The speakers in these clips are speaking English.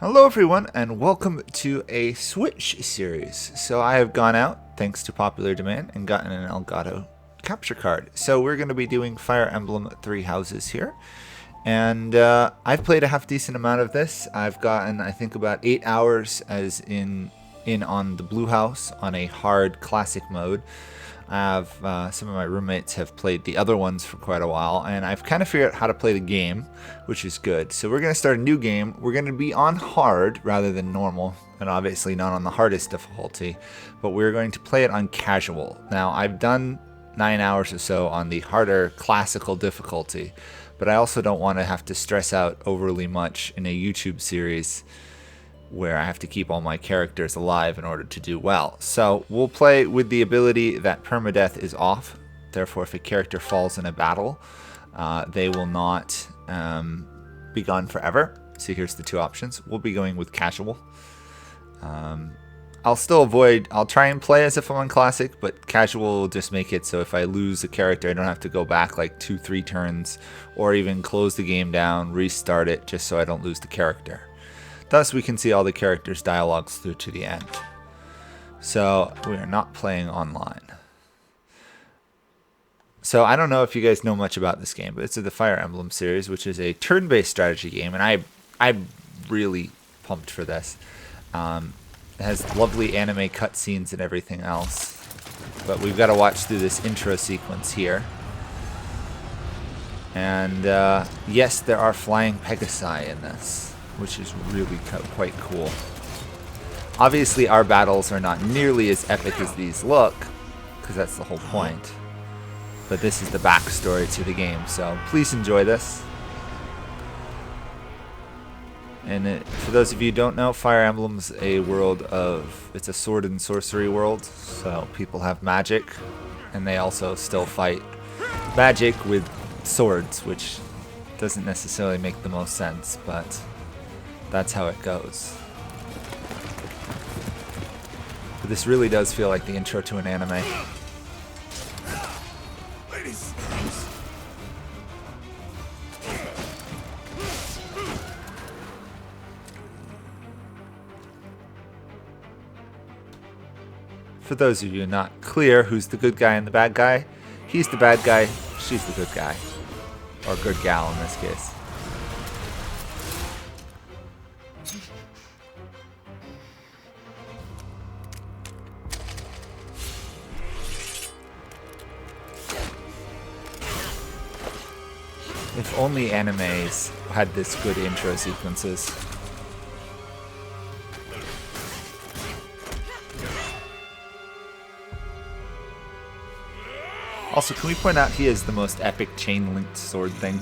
Hello everyone and welcome to a Switch series. So I have gone out, thanks to popular demand, and gotten an Elgato capture card. So we're going to be doing Fire Emblem Three Houses here. And I've played a half decent amount of this. I've gotten, I think, about 8 hours as in on the Blue House on a hard classic mode. I have some of my roommates have played the other ones for quite a while, and I've kind of figured out how to play the game, which is good. So we're going to start a new game. We're going to be on hard rather than normal, and obviously not on the hardest difficulty, but we're going to play it on casual. Now, I've done 9 hours or so on the harder classical difficulty, but I also don't want to have to stress out overly much in a YouTube series where I have to keep all my characters alive in order to do well. So we'll play with the ability that permadeath is off. Therefore, if a character falls in a battle, they will not be gone forever. So here's the two options. We'll be going with casual. I'll try and play as if I'm on classic, but casual will just make it so if I lose a character, I don't have to go back like 2-3 turns or even close the game down, restart it just so I don't lose the character. Thus, we can see all the characters' dialogues through to the end. So, we are not playing online. So, I don't know if you guys know much about this game, but it's the Fire Emblem series, which is a turn-based strategy game, and I'm really pumped for this. It has lovely anime cutscenes and everything else. But we've got to watch through this intro sequence here. And, yes, there are flying Pegasi in this, which is really quite cool. Obviously, our battles are not nearly as epic as these look, because that's the whole point. But this is the backstory to the game, so please enjoy this. And for those of you who don't know, Fire Emblem's a world of... it's a sword and sorcery world, so people have magic, and they also still fight magic with swords, which doesn't necessarily make the most sense, but that's how it goes. But this really does feel like the intro to an anime. Ladies. For those of you not clear who's the good guy and the bad guy, he's the bad guy, she's the good guy. Or good gal in this case. If only animes had this good intro sequences. Also, can we point out he has the most epic chain-linked sword thing?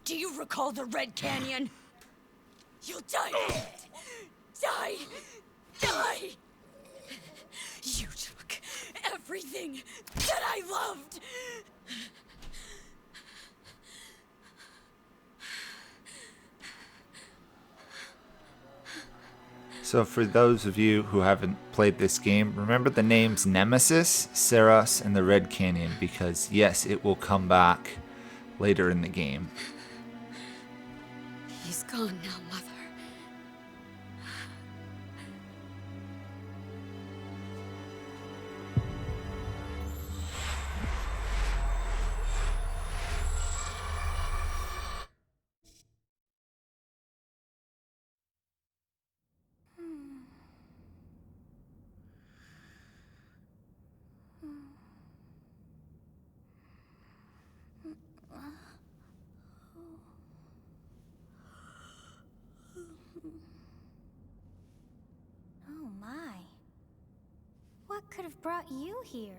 Do you recall the Red Canyon? You'll die! Die! Die! You took everything that I loved! So for those of you who haven't played this game, remember the names Nemesis, Seras, and the Red Canyon, because yes, it will come back later in the game. He's gone now, Mother. Oh my. What could have brought you here?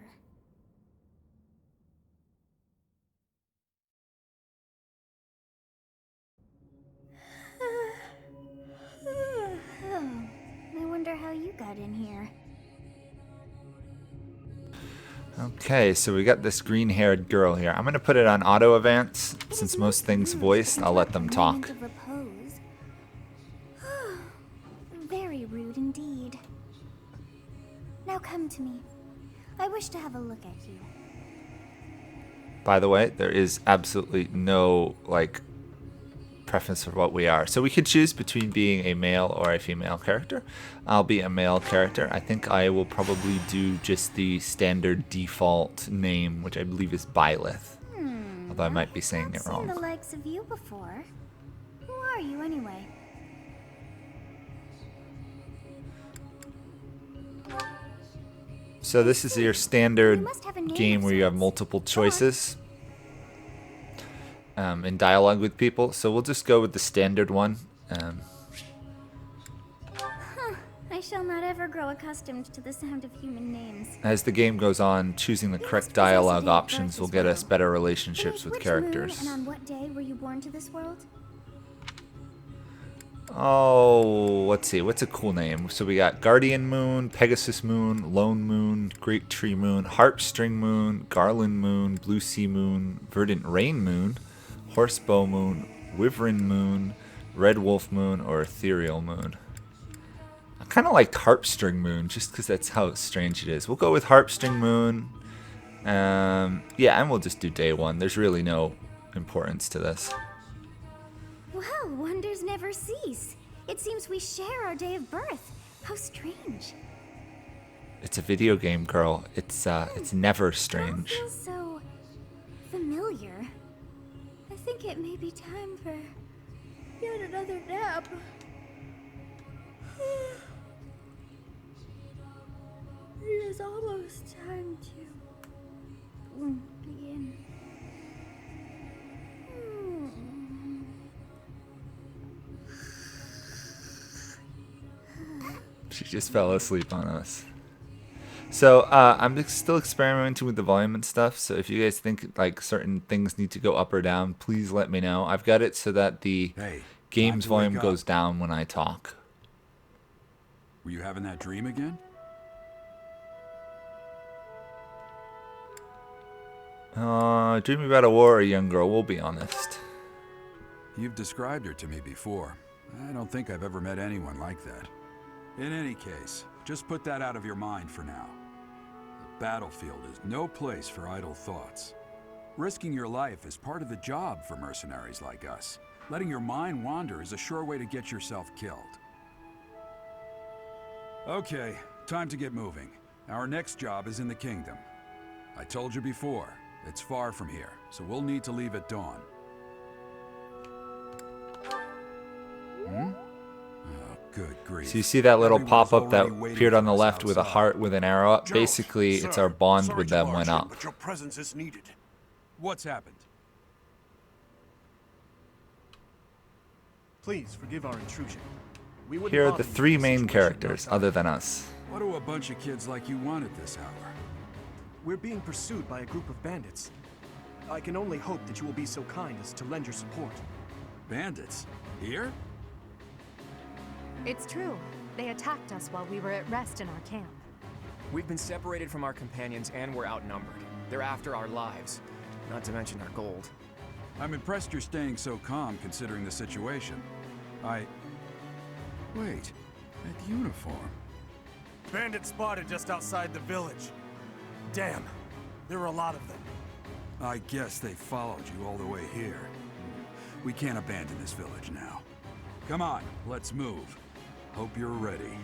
blood in here. Okay, so we got this green-haired girl here. I'm going to put it on auto advance. Since most things voiced, I'll let them talk. Very rude indeed. Now come to me. I wish to have a look at you. By the way, there is absolutely no, like, preference for what we are. So we could choose between being a male or a female character. I'll be a male character. I think I will probably do just the standard default name, which I believe is Byleth. Although I might be saying it wrong. I've seen the likes of you before. Who are you anyway? So this is your standard game where you have multiple choices in dialogue with people. So we'll just go with the standard one. I shall not ever grow accustomed to the sound of human names. As the game goes on, choosing the correct dialogue options will get us better relationships with characters. And on what day were you born to this world? Oh, let's see. What's a cool name? So we got Guardian Moon, Pegasus Moon, Lone Moon, Great Tree Moon, Harpstring Moon, Garland Moon, Blue Sea Moon, Verdant Rain Moon, Horsebow Moon, Wyvern Moon, Red Wolf Moon, or Ethereal Moon. I kind of like Harpstring Moon just because that's how strange it is. We'll go with Harpstring Moon. Yeah, and we'll just do day one. There's really no importance to this. Well, wonders never cease. It seems we share our day of birth. How strange. It's a video game, girl. It's never strange. It feels so familiar. I think it may be time for yet another nap. It is almost time to begin. She just fell asleep on us. So I'm still experimenting with the volume and stuff. So if you guys think like certain things need to go up or down, please let me know. I've got it so that the game's volume goes down when I talk. Were you having that dream again? Dreaming about a war or a young girl, we'll be honest. You've described her to me before. I don't think I've ever met anyone like that. In any case, just put that out of your mind for now. The battlefield is no place for idle thoughts. Risking your life is part of the job for mercenaries like us. Letting your mind wander is a sure way to get yourself killed. Okay, time to get moving. Our next job is in the kingdom. I told you before, it's far from here, so we'll need to leave at dawn. Oh, good grief. So you see that little pop-up that appeared on the left with a heart with an arrow up? Basically, it's our bond with them went up. But your presence is needed. What's happened? Please forgive our intrusion. Here are the three main characters, other than us. What do a bunch of kids like you want at this hour? We're being pursued by a group of bandits. I can only hope that you will be so kind as to lend your support. Bandits? Here? It's true. They attacked us while we were at rest in our camp. We've been separated from our companions and we're outnumbered. They're after our lives, not to mention our gold. I'm impressed you're staying so calm considering the situation. Wait, that uniform. Bandits spotted just outside the village. Damn, there are a lot of them. I guess they followed you all the way here. We can't abandon this village now. Come on, let's move. Hope you're ready.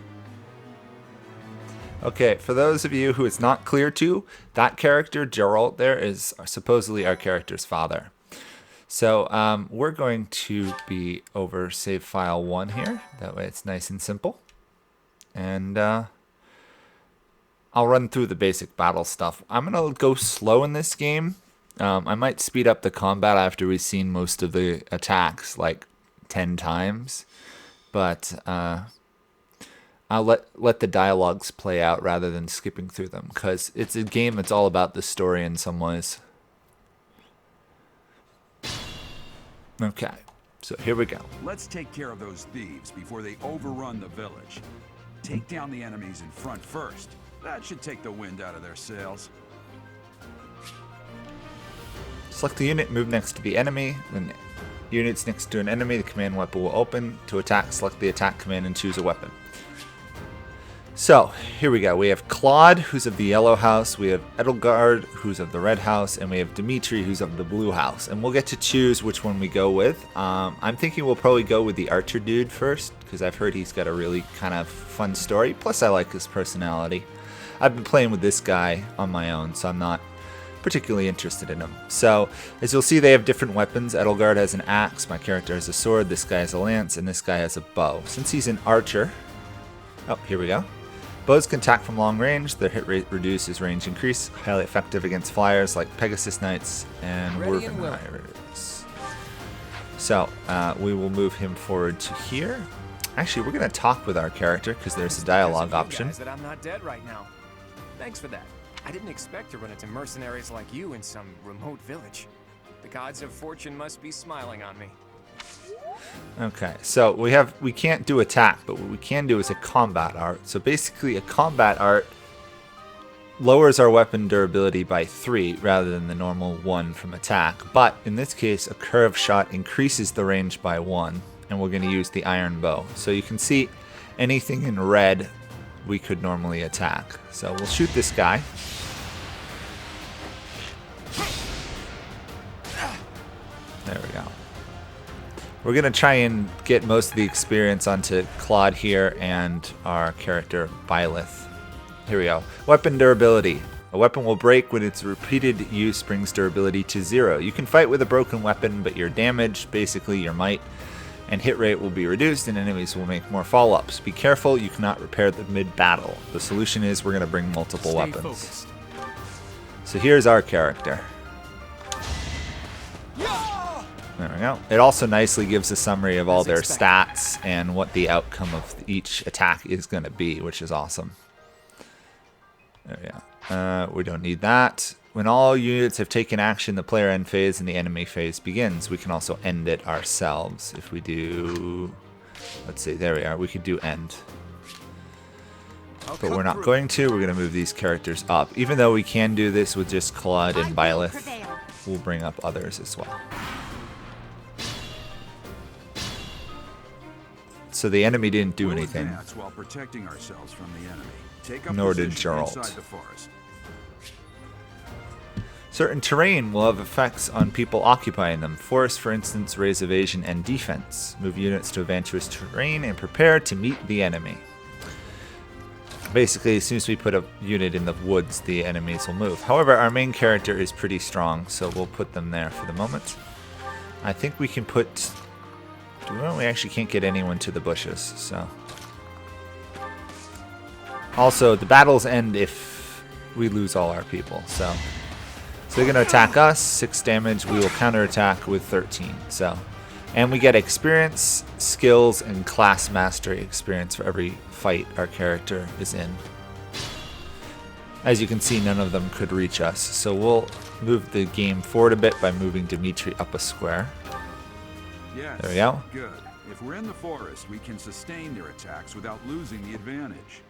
Okay, for those of you who it's not clear to, that character, Geralt, there is supposedly our character's father. So we're going to be over save file 1 here. That way it's nice and simple. And I'll run through the basic battle stuff. I'm going to go slow in this game. I might speed up the combat after we've seen most of the attacks like 10 times. But I'll let the dialogues play out rather than skipping through them. Because it's a game that's all about the story in some ways. Okay, so here we go. Let's take care of those thieves before they overrun the village. Take down the enemies in front first. That should take the wind out of their sails. Select the unit, move next to the enemy. When unit's next to an enemy, the command weapon will open. To attack, select the attack command and choose a weapon. So, here we go. We have Claude, who's of the yellow house. We have Edelgard, who's of the red house. And we have Dimitri, who's of the blue house. And we'll get to choose which one we go with. I'm thinking we'll probably go with the archer dude first, because I've heard he's got a really kind of fun story. Plus, I like his personality. I've been playing with this guy on my own, so I'm not particularly interested in him. So, as you'll see, they have different weapons. Edelgard has an axe, my character has a sword, this guy has a lance, and this guy has a bow. Since he's an archer... Oh, here we go. Bows can attack from long range, their hit rate reduces, range increase, highly effective against flyers like Pegasus Knights and Werven Riders. So, we will move him forward to here. Actually, we're going to talk with our character because there's a dialogue option. That I'm not dead right now. Thanks for that. I didn't expect to run into mercenaries like you in some remote village. The gods of fortune must be smiling on me. Okay, so we can't do attack, but what we can do is a combat art. So basically a combat art lowers our weapon durability by 3 rather than the normal 1 from attack. But in this case, a curved shot increases the range by 1, and we're going to use the iron bow. So you can see anything in red we could normally attack. So we'll shoot this guy. There we go. We're going to try and get most of the experience onto Claude here and our character Byleth. Here we go. Weapon durability. A weapon will break when its repeated use brings durability to 0. You can fight with a broken weapon, but your damage, basically your might, and hit rate will be reduced and enemies will make more follow-ups. Be careful, you cannot repair them mid-battle. The solution is we're going to bring multiple weapons. Focused. So here's our character. There we go. It also nicely gives a summary of all their stats and what the outcome of each attack is going to be, which is awesome. There we go. We don't need that. When all units have taken action, the player end phase and the enemy phase begins. We can also end it ourselves. If we do... Let's see, there we are. We could do end. But we're not going to. We're going to move these characters up. Even though we can do this with just Claude and Byleth, we'll bring up others as well. So the enemy didn't do anything. While protecting ourselves from the enemy. Take up Nor did position Geralt. inside the forest. Certain terrain will have effects on people occupying them. Forests, for instance, raise evasion and defense. Move units to adventurous terrain and prepare to meet the enemy. Basically, as soon as we put a unit in the woods, the enemies will move. However, our main character is pretty strong, so we'll put them there for the moment. I think we can put... Well, we actually can't get anyone to the bushes, so... Also, the battles end if we lose all our people, so... So they're going to attack us, 6 damage, we will counterattack with 13, so... And we get experience, skills, and class mastery experience for every fight our character is in. As you can see, none of them could reach us, so we'll move the game forward a bit by moving Dimitri up a square. Yes, There we go. Good. If we're in the forest, we can sustain their attacks without losing the advantage.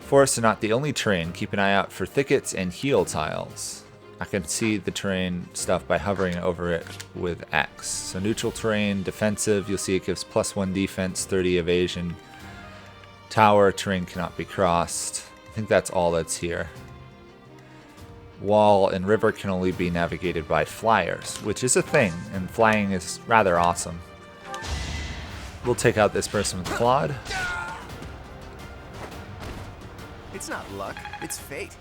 Forests are not the only terrain. Keep an eye out for thickets and heal tiles. I can see the terrain stuff by hovering over it with X. So neutral terrain, defensive, you'll see it gives +1 defense, 30 evasion. Tower, terrain cannot be crossed. I think that's all that's here. Wall and river can only be navigated by flyers, which is a thing, and flying is rather awesome. We'll take out this person with Claude. It's not luck, it's fate.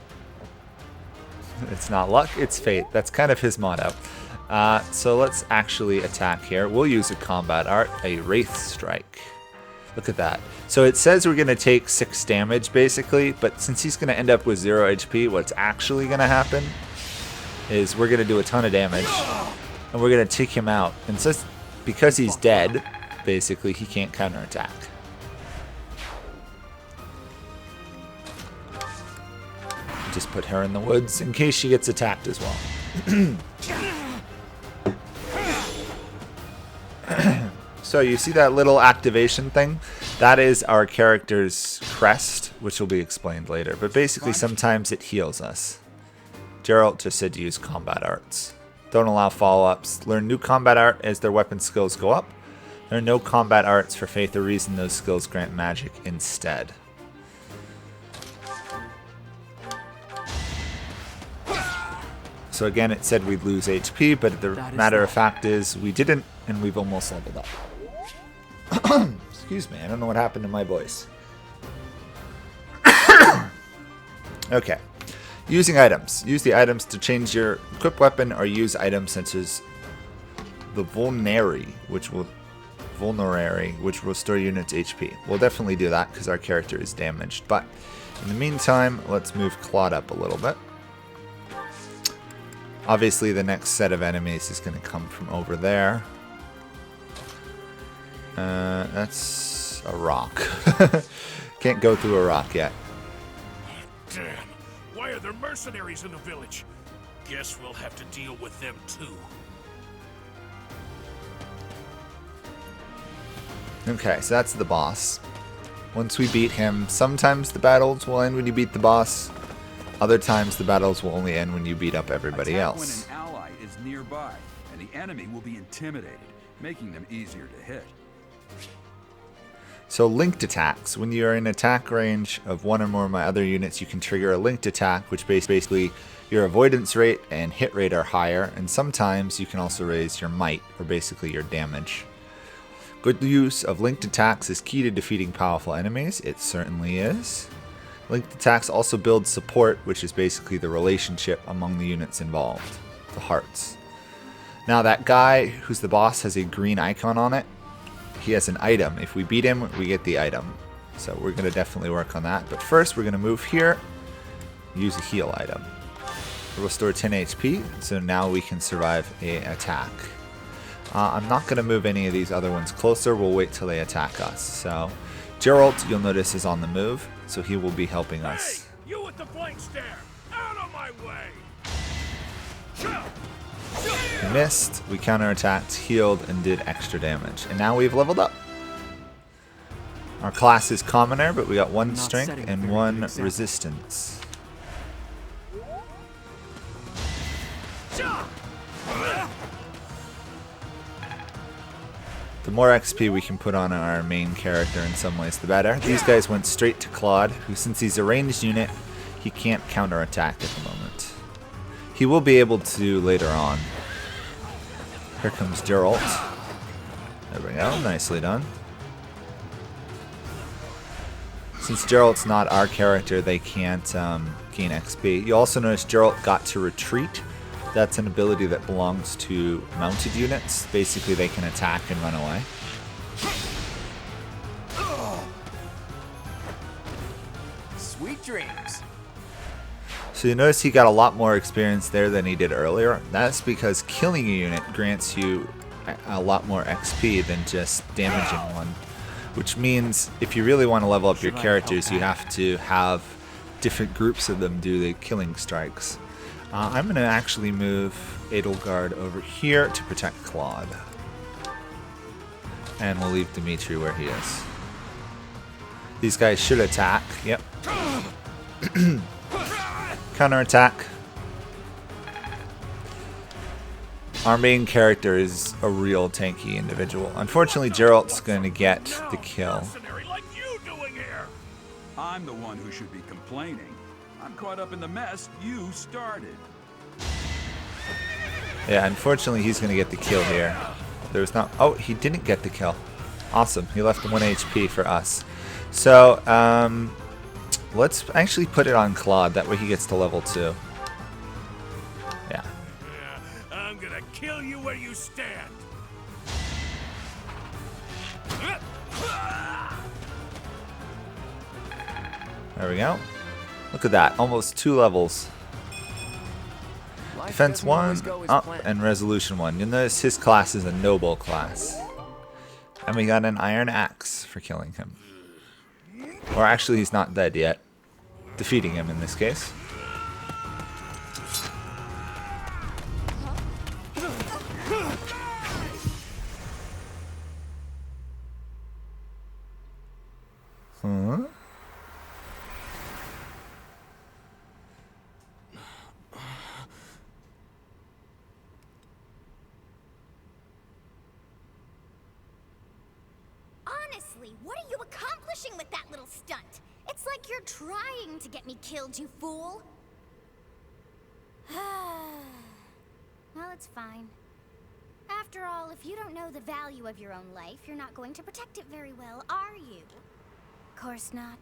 It's not luck, it's fate. That's kind of his motto. So let's actually attack here. We'll use a combat art, a Wraith Strike. Look at that. So it says we're going to take 6 damage, basically, but since he's going to end up with 0 HP, what's actually going to happen is we're going to do a ton of damage, and we're going to take him out. And so because he's dead, basically, he can't counterattack. Just put her in the woods in case she gets attacked as well. So you see that little activation thing? That is our character's crest, which will be explained later. But basically, sometimes it heals us. Geralt just said to use combat arts. Don't allow follow-ups. Learn new combat art as their weapon skills go up. There are no combat arts for Faith or Reason. Those skills grant magic instead. So again, it said we'd lose HP, but the matter of fact is we didn't, and we've almost leveled up. Excuse me, I don't know what happened to my voice. Okay. Using items. Use the items to change your equipped weapon, or use items such as the Vulnerary, which will restore units HP. We'll definitely do that because our character is damaged. But in the meantime, let's move Claude up a little bit. Obviously, the next set of enemies is going to come from over there. That's a rock. Can't go through a rock yet. Damn. Why are there mercenaries in the village? Guess we'll have to deal with them too. Okay, so that's the boss. Once we beat him, sometimes the battles will end when you beat the boss. Other times the battles will only end when you beat up everybody else. When an ally is nearby, and the enemy will be intimidated, making them easier to hit. So linked attacks. When you are in attack range of one or more of my other units, you can trigger a linked attack, which basically your avoidance rate and hit rate are higher, and sometimes you can also raise your might, or basically your damage. Good use of linked attacks is key to defeating powerful enemies. It certainly is. Linked attacks also build support, which is basically the relationship among the units involved, the hearts. Now that guy who's the boss has a green icon on it. He has an item. If we beat him, we get the item. So we're going to definitely work on that. But first, we're going to move here, use a heal item. Restore 10 HP, so now we can survive an attack. I'm not going to move any of these other ones closer. We'll wait till they attack us. So Geralt, you'll notice, is on the move, so he will be helping us. Hey, you with the flank stare! Out of my way! We missed, we counterattacked, healed, and did extra damage. And now we've leveled up. Our class is commoner, but we got 1 strength and 1 resistance. The more XP we can put on our main character in some ways, the better. These guys went straight to Claude, who, since he's a ranged unit, he can't counterattack at the moment. He will be able to later on. Here comes Geralt. There we go, nicely done. Since Geralt's not our character, they can't gain XP. You also notice Geralt got to retreat. That's an ability that belongs to mounted units. Basically, they can attack and run away. Sweet dreams. So you notice he got a lot more experience there than he did earlier. That's because killing a unit grants you a lot more XP than just damaging one. Which means if you really want to level up your characters, you have to have different groups of them do the killing strikes. I'm going to actually move Edelgard over here to protect Claude. And we'll leave Dimitri where he is. These guys should attack. Yep. Counterattack. Our main character is a real tanky individual. Unfortunately, Geralt's going to get the kill. Like you doing here? I'm the one who should be complaining. I'm caught up in the mess you started. Yeah, unfortunately, he's going to get the kill here. There's not... Oh, he didn't get the kill. Awesome. He left 1 HP for us. So, let's actually put it on Claude. That way he gets to level 2. Yeah. I'm gonna kill you where you stand. There we go. Look at that. Almost 2 levels. Defense 1, up, and Resolution 1. You'll notice his class is a noble class. And we got an Iron Axe for killing him. Or actually, he's not dead yet. Defeating him in this case. Huh? Honestly, what are you accomplishing with that little stunt? It's like you're trying to get me killed, you fool. Well, it's fine. After all, if you don't know the value of your own life, you're not going to protect it very well, are you? Of course not.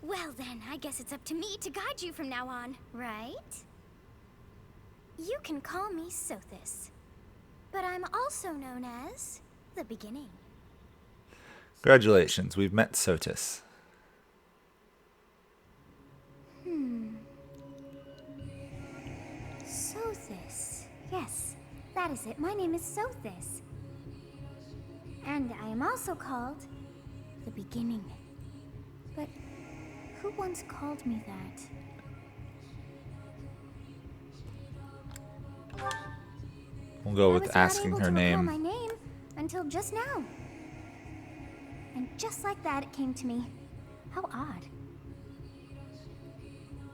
Well then, I guess it's up to me to guide you from now on, right? You can call me Sothis, but I'm also known as the Beginning. Congratulations, we've met Sotis. Sothis. Yes, that is it. My name is Sothis. And I am also called the Beginning. But who once called me that? We'll go I with was asking not her able to recall name. my name until just now. And just like that, it came to me. How odd.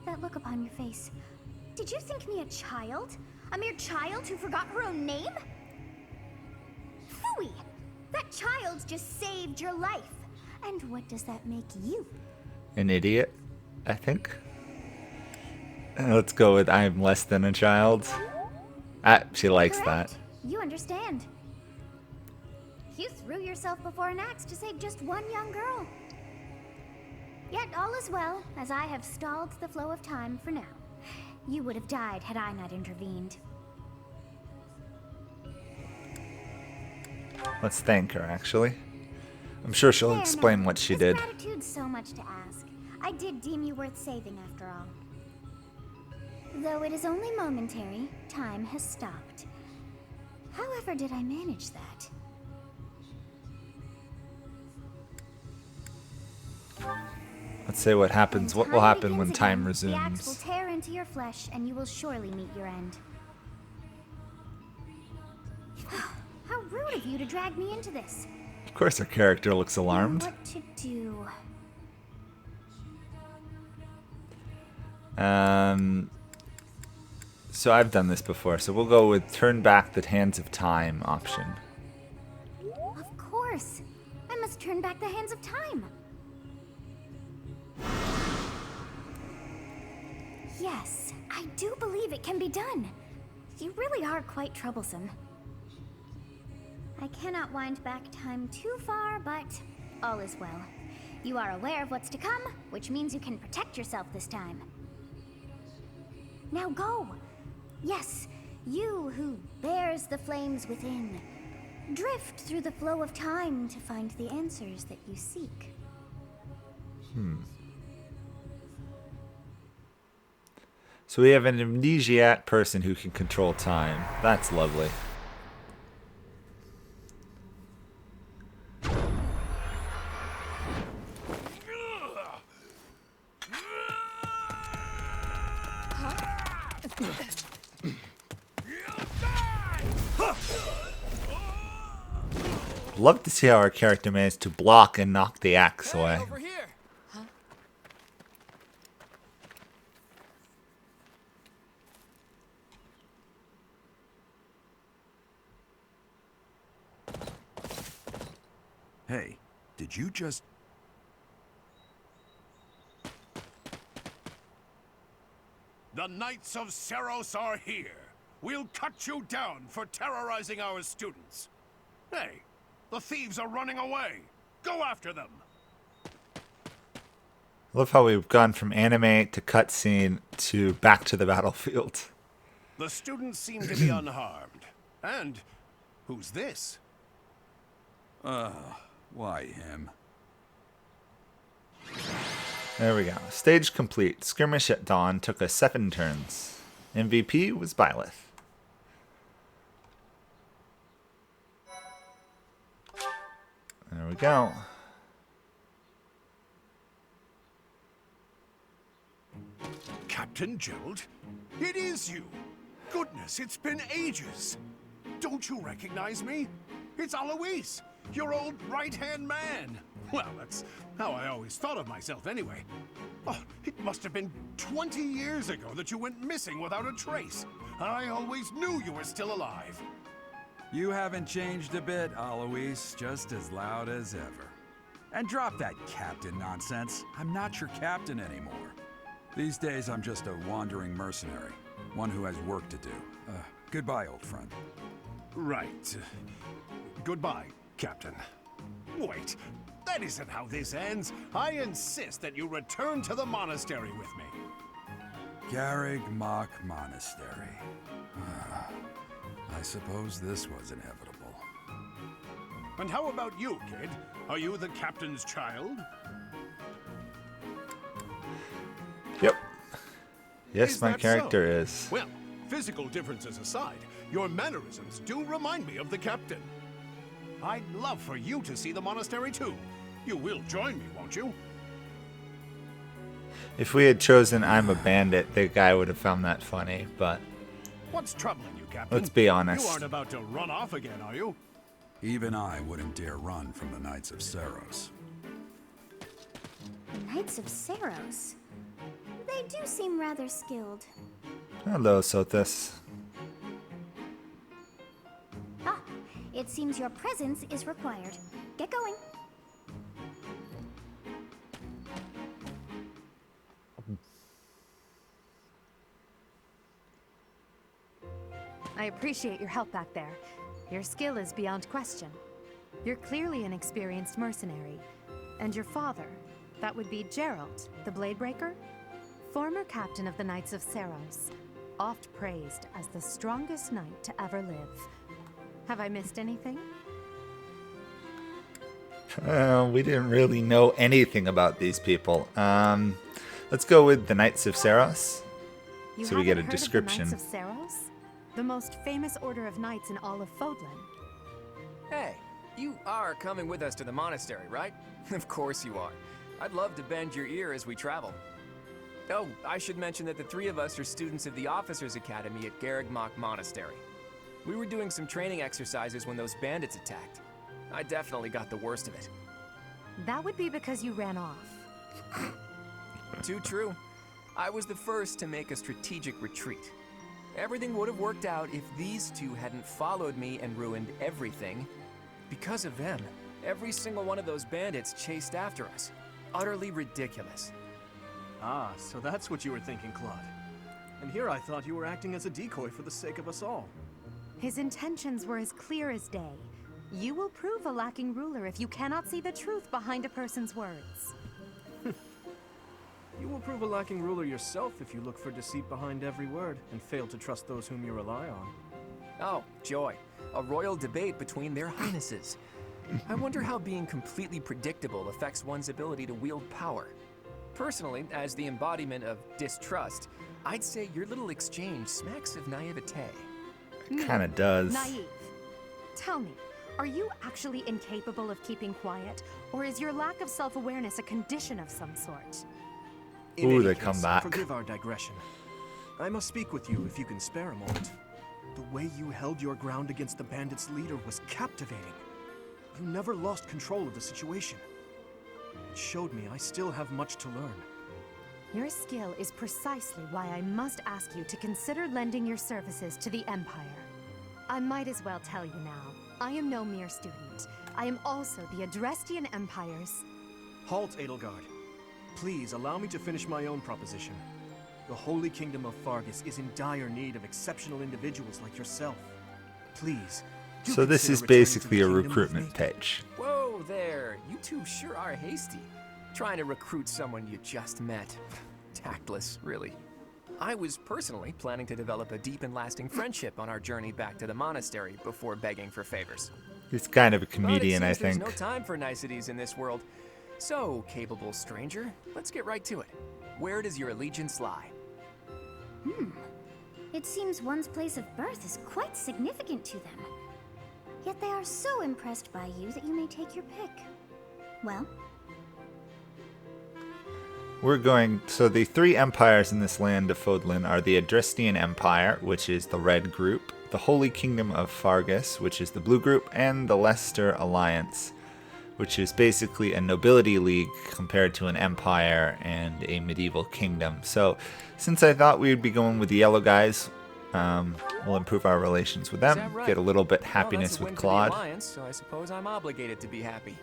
That look upon your face. Did you think me a child? A mere child who forgot her own name? Phooey! That child just saved your life. And what does that make you? An idiot, I think. Let's go with I'm less than a child. She likes Correct. that. You understand. You threw yourself before an axe to save just one young girl. Yet all is well, as I have stalled the flow of time for now. You would have died had I not intervened. Let's thank her, actually. I'm sure she'll There explain now. what she Is did. Gratitude so much to ask. I did deem you worth saving after all. Though it is only momentary, time has stopped. However did I manage that? Let's say what happens. What will happen when time The axe will resumes? tear into your flesh, and you will surely meet your end. How rude of you to drag me into this. Of course, her character looks alarmed. What to do? So I've done this before, so we'll go with turn back the hands of time option. Of course. I must turn back the hands of time. Yes, I do believe it can be done. You really are quite troublesome. I cannot wind back time too far, but all is well. You are aware of what's to come, which means you can protect yourself this time. Now go! Yes, you who bears the flames within. Drift through the flow of time to find the answers that you seek. So we have an amnesiac person who can control time. That's lovely. Love to see how our character managed to block and knock the axe away. Over here. Hey, did you just... The Knights of Seros are here. We'll cut you down for terrorizing our students. Hey, the thieves are running away. Go after them. Love how we've gone from anime to cutscene to back to the battlefield. The students seem to be unharmed. And who's this? Why him? There we go. Stage complete. Skirmish at dawn took us 7 turns. MVP was Byleth. There we go. Captain Gerald? It is you! Goodness, it's been ages! Don't you recognize me? It's Alois, your old right-hand man! Well, that's how I always thought of myself anyway. Oh, it must have been 20 years ago that you went missing without a trace. I always knew you were still alive. You haven't changed a bit, Alois. Just as loud as ever. And drop that captain nonsense. I'm not your captain anymore. These days, I'm just a wandering mercenary. One who has work to do. Goodbye, old friend. Right. Goodbye, Captain. Wait, that isn't how this ends. I insist that you return to the monastery with me. Garreg Mach Monastery. I suppose this was inevitable. And how about you, kid? Are you the captain's child? Yep. Yes, Is my that character so? is. Well, physical differences aside, your mannerisms do remind me of the captain. I'd love for you to see the monastery too. You will join me, won't you? If we had chosen I'm a Bandit, the guy would have found that funny, but What's troubling you, Captain? let's be honest. You aren't about to run off again, are you? Even I wouldn't dare run from the Knights of Seros. The Knights of Seros. They do seem rather skilled. Hello, Sothis. Ah, it seems your presence is required. Get going. I appreciate your help back there. Your skill is beyond question. You're clearly an experienced mercenary. And your father, that would be Gerald, the Bladebreaker? Former captain of the Knights of Seros, oft praised as the strongest knight to ever live. Have I missed anything? We didn't really know anything about these people. Let's go with the Knights of Seros. You So we get a haven't heard description. Of the Knights of Seros? The most famous order of knights in all of Fodlan. Hey, you are coming with us to the monastery, right? Of course you are. I'd love to bend your ear as we travel. Oh, I should mention that the three of us are students of the Officers' Academy at Garreg Mach Monastery. We were doing some training exercises when those bandits attacked. I definitely got the worst of it. That would be because you ran off. Too true. I was the first to make a strategic retreat. Everything would have worked out if these two hadn't followed me and ruined everything. Because of them, every single one of those bandits chased after us. Utterly ridiculous. Ah, so that's what you were thinking, Claude. And here I thought you were acting as a decoy for the sake of us all. His intentions were as clear as day. You will prove a lacking ruler if you cannot see the truth behind a person's words. You will prove a lacking ruler yourself if you look for deceit behind every word and fail to trust those whom you rely on. Oh, joy. A royal debate between their highnesses. I wonder how being completely predictable affects one's ability to wield power. Personally, as the embodiment of distrust, I'd say your little exchange smacks of naivete. Kinda does. Naive. Tell me, are you actually incapable of keeping quiet, or is your lack of self-awareness a condition of some sort? In Ooh, any they case, come back. Forgive our digression. I must speak with you if you can spare a moment. The way you held your ground against the bandits' leader was captivating. You never lost control of the situation. It showed me I still have much to learn. Your skill is precisely why I must ask you to consider lending your services to the Empire. I might as well tell you now, I am no mere student. I am also the Adrestian Empire's... Halt, Edelgard. Please allow me to finish my own proposition. The Holy Kingdom of Fargus is in dire need of exceptional individuals like yourself. Please. do So this consider is returning to the basically a kingdom with recruitment me. pitch. Whoa there, you two sure are hasty. Trying to recruit someone you just met. Tactless, really. I was personally planning to develop a deep and lasting friendship on our journey back to the monastery before begging for favors. He's kind of a But it comedian, I seems there's think. no time for niceties in this world. So, capable stranger, let's get right to it. Where does your allegiance lie? It seems one's place of birth is quite significant to them. Yet they are so impressed by you that you may take your pick. Well, We're going... So the three empires in this land of Fodlan are the Adrestian Empire, which is the red group, the Holy Kingdom of Fargus, which is the blue group, and the Leicester Alliance, which is basically a nobility league compared to an empire and a medieval kingdom. So since I thought we would be going with the yellow guys, we'll improve our relations with them, Right? get a little bit Well, happiness that's a with win for the Claude. Alliance, so I suppose I'm obligated to be happy.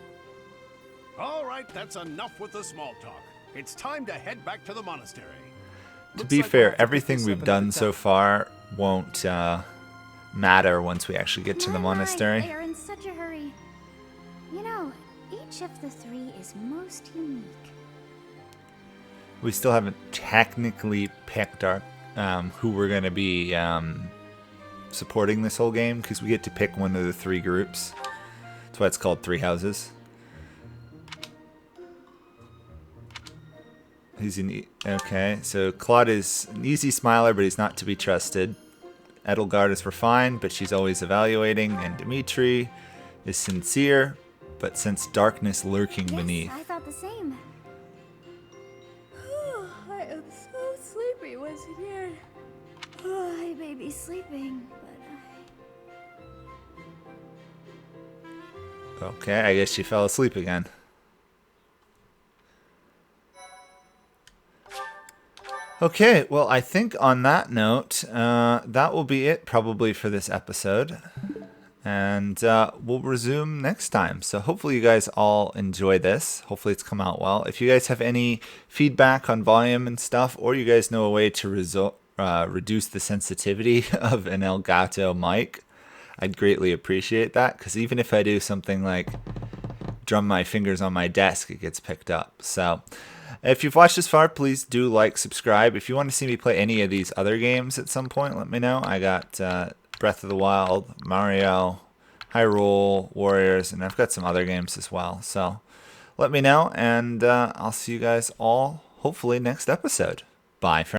All right, that's enough with the small talk. It's time to head back to the monastery. To Looks be like we'll fair, have to pick everything this we've up done another so time. far won't matter once we actually get to the monastery. They are in such a hurry. You know, each of the three is most unique. We still haven't technically picked our who we're going to be supporting this whole game, because we get to pick one of the three groups. That's why it's called Three Houses. Okay, so Claude is an easy smiler, but he's not to be trusted. Edelgard is refined, but she's always evaluating. And Dimitri is sincere, but sense darkness lurking beneath. I thought the same. I am so sleepy once again. I may be sleeping, but Okay, I guess she fell asleep again. Okay, well, I think on that note, that will be it probably for this episode. And we'll resume next time. So hopefully you guys all enjoy this. Hopefully it's come out well. If you guys have any feedback on volume and stuff, or you guys know a way to reduce the sensitivity of an Elgato mic, I'd greatly appreciate that. Because even if I do something like drum my fingers on my desk, it gets picked up. So if you've watched this far, please do like, subscribe. If you want to see me play any of these other games at some point, let me know. I got Breath of the Wild, Mario, Hyrule Warriors, and I've got some other games as well. So let me know, and I'll see you guys all hopefully next episode. Bye for